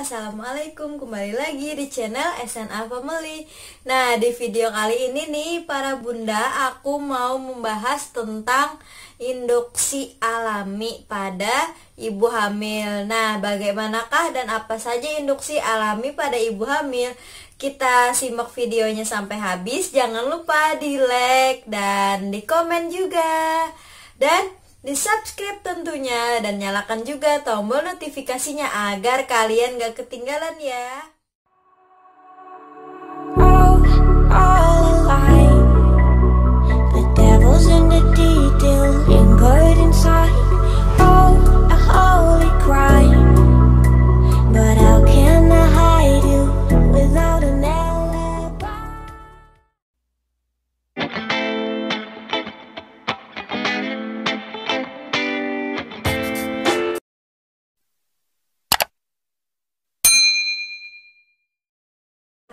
Assalamualaikum, kembali lagi di channel SNA Family. Nah, di video kali ini nih para bunda, aku mau membahas tentang induksi alami pada ibu hamil. Nah, bagaimanakah dan apa saja induksi alami pada ibu hamil? Kita simak videonya sampai habis. Jangan lupa di like dan di komen juga. Dan di subscribe tentunya, dan nyalakan juga tombol notifikasinya agar kalian gak ketinggalan ya. All alive. The devil's in the detail, and good inside. Oh, a holy crime. But how can I hide you without an alibi?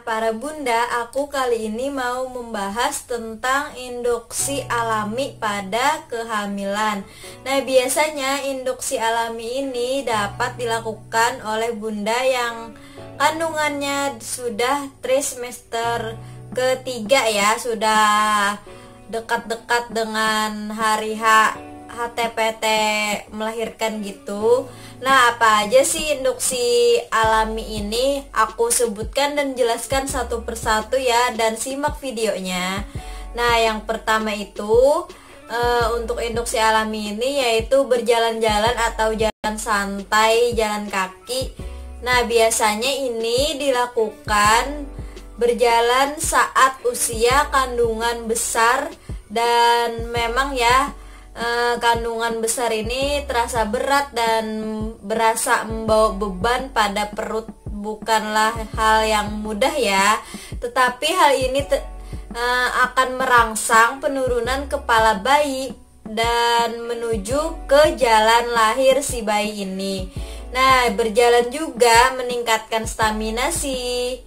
Para bunda, aku kali ini mau membahas tentang induksi alami pada kehamilan. Nah, biasanya induksi alami ini dapat dilakukan oleh bunda yang kandungannya sudah trimester ketiga ya, sudah dekat-dekat dengan hari HTPT melahirkan gitu. Nah, apa aja sih induksi alami ini? Aku sebutkan dan jelaskan satu persatu ya, dan simak videonya. Nah, yang pertama itu untuk induksi alami ini yaitu berjalan-jalan atau jalan santai, jalan kaki. Nah, biasanya ini dilakukan berjalan saat usia kandungan besar, dan memang ya kandungan besar ini terasa berat dan berasa membawa beban pada perut, bukanlah hal yang mudah ya. Tetapi hal ini akan merangsang penurunan kepala bayi dan menuju ke jalan lahir si bayi ini. Nah, berjalan juga meningkatkan stamina si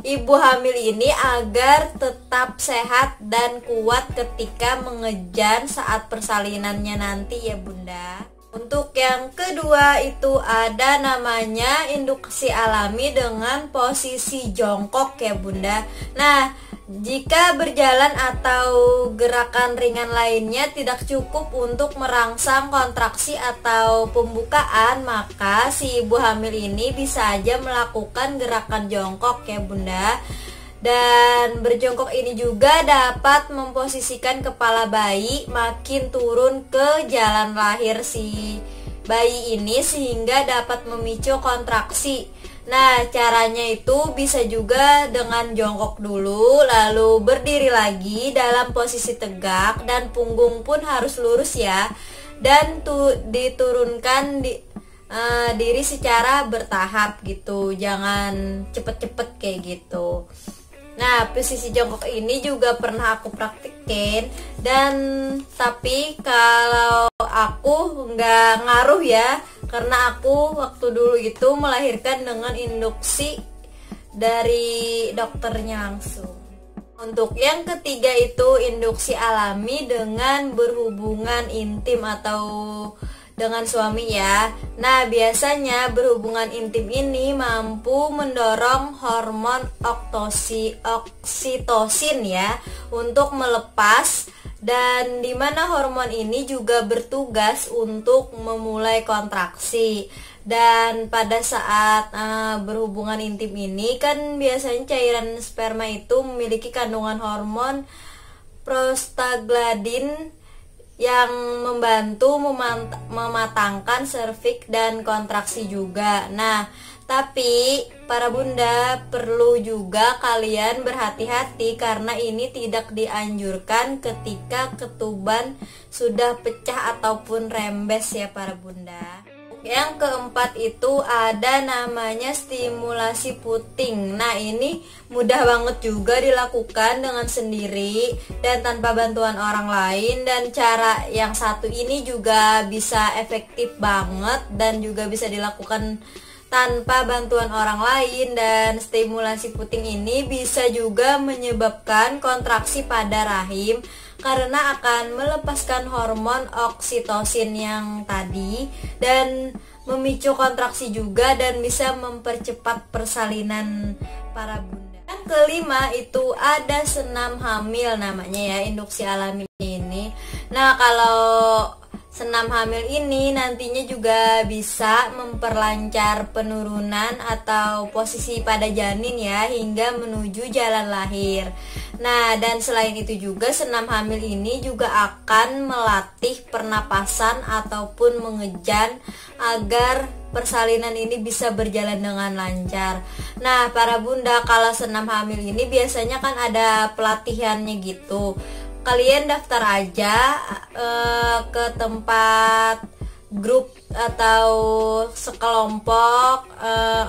ibu hamil ini agar tetap sehat dan kuat ketika mengejar saat persalinannya nanti ya bunda. Untuk yang kedua itu ada namanya induksi alami dengan posisi jongkok ya bunda. Nah, jika berjalan atau gerakan ringan lainnya tidak cukup untuk merangsang kontraksi atau pembukaan, maka si ibu hamil ini bisa aja melakukan gerakan jongkok ya bunda. Dan berjongkok ini juga dapat memposisikan kepala bayi makin turun ke jalan lahir si bayi ini sehingga dapat memicu kontraksi. Nah, caranya itu bisa juga dengan jongkok dulu, lalu berdiri lagi dalam posisi tegak, dan punggung pun harus lurus ya. Dan diturunkan diri secara bertahap gitu, jangan cepet-cepet kayak gitu. Nah, posisi jongkok ini juga pernah aku praktekin, dan tapi kalau aku nggak ngaruh ya, karena aku waktu dulu itu melahirkan dengan induksi dari dokternya langsung. Untuk yang ketiga itu induksi alami dengan berhubungan intim atau dengan suami ya. Nah, biasanya berhubungan intim ini mampu mendorong hormon oksitosin ya untuk melepas, dan dimana hormon ini juga bertugas untuk memulai kontraksi. Dan pada saat berhubungan intim ini kan biasanya cairan sperma itu memiliki kandungan hormon prostaglandin yang membantu mematangkan serviks dan kontraksi juga. Nah, tapi para bunda perlu juga kalian berhati-hati karena ini tidak dianjurkan ketika ketuban sudah pecah ataupun rembes ya para bunda. Yang keempat itu ada namanya stimulasi puting. Nah, ini mudah banget juga dilakukan dengan sendiri dan tanpa bantuan orang lain, dan cara yang satu ini juga bisa efektif banget dan juga bisa dilakukan tanpa bantuan orang lain. Dan stimulasi puting ini bisa juga menyebabkan kontraksi pada rahim karena akan melepaskan hormon oksitosin yang tadi, dan memicu kontraksi juga dan bisa mempercepat persalinan para bunda. Yang kelima itu ada senam hamil namanya ya, induksi alami ini. Nah, kalau senam hamil ini nantinya juga bisa memperlancar penurunan atau posisi pada janin ya, hingga menuju jalan lahir. Nah, dan selain itu juga senam hamil ini juga akan melatih pernapasan ataupun mengejan agar persalinan ini bisa berjalan dengan lancar. Nah, para bunda, kalau senam hamil ini biasanya kan ada pelatihannya gitu. Kalian daftar aja ke tempat grup atau sekelompok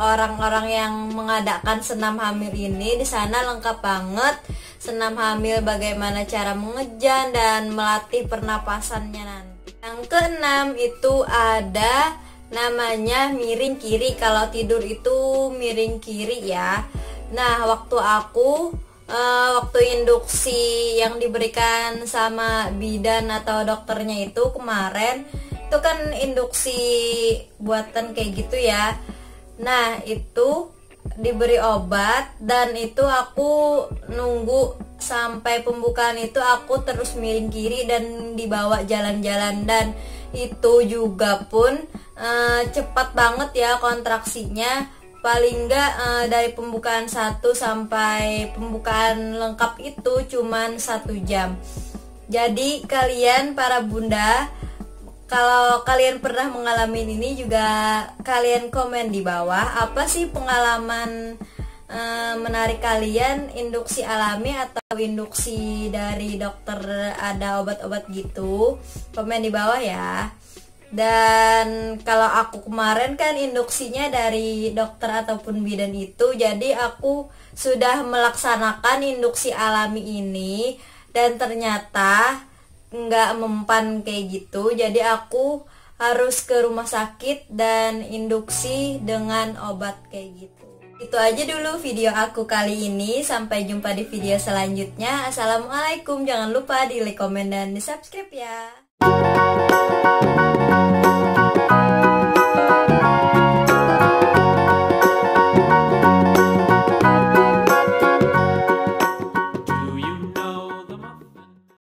orang-orang yang mengadakan senam hamil ini. Di sana lengkap banget senam hamil, bagaimana cara mengejan dan melatih pernapasannya nanti. Yang keenam itu ada namanya miring kiri. Kalau tidur itu miring kiri ya. Nah, waktu induksi yang diberikan sama bidan atau dokternya itu kemarin, itu kan induksi buatan kayak gitu ya. Nah, itu diberi obat dan itu aku nunggu sampai pembukaan itu aku terus miring kiri dan dibawa jalan-jalan, dan itu juga pun cepat banget ya kontraksinya. Paling enggak dari pembukaan 1 sampai pembukaan lengkap itu cuman 1 jam. Jadi kalian para bunda, kalau kalian pernah mengalami ini juga kalian komen di bawah, apa sih pengalaman menarik kalian, induksi alami atau induksi dari dokter ada obat-obat gitu. Komen di bawah ya. Dan kalau aku kemarin kan induksinya dari dokter ataupun bidan itu, jadi aku sudah melaksanakan induksi alami ini dan ternyata nggak mempan kayak gitu. Jadi aku harus ke rumah sakit dan induksi dengan obat kayak gitu. Itu aja dulu video aku kali ini. Sampai jumpa di video selanjutnya. Assalamualaikum. Jangan lupa di like, komen, dan di subscribe ya.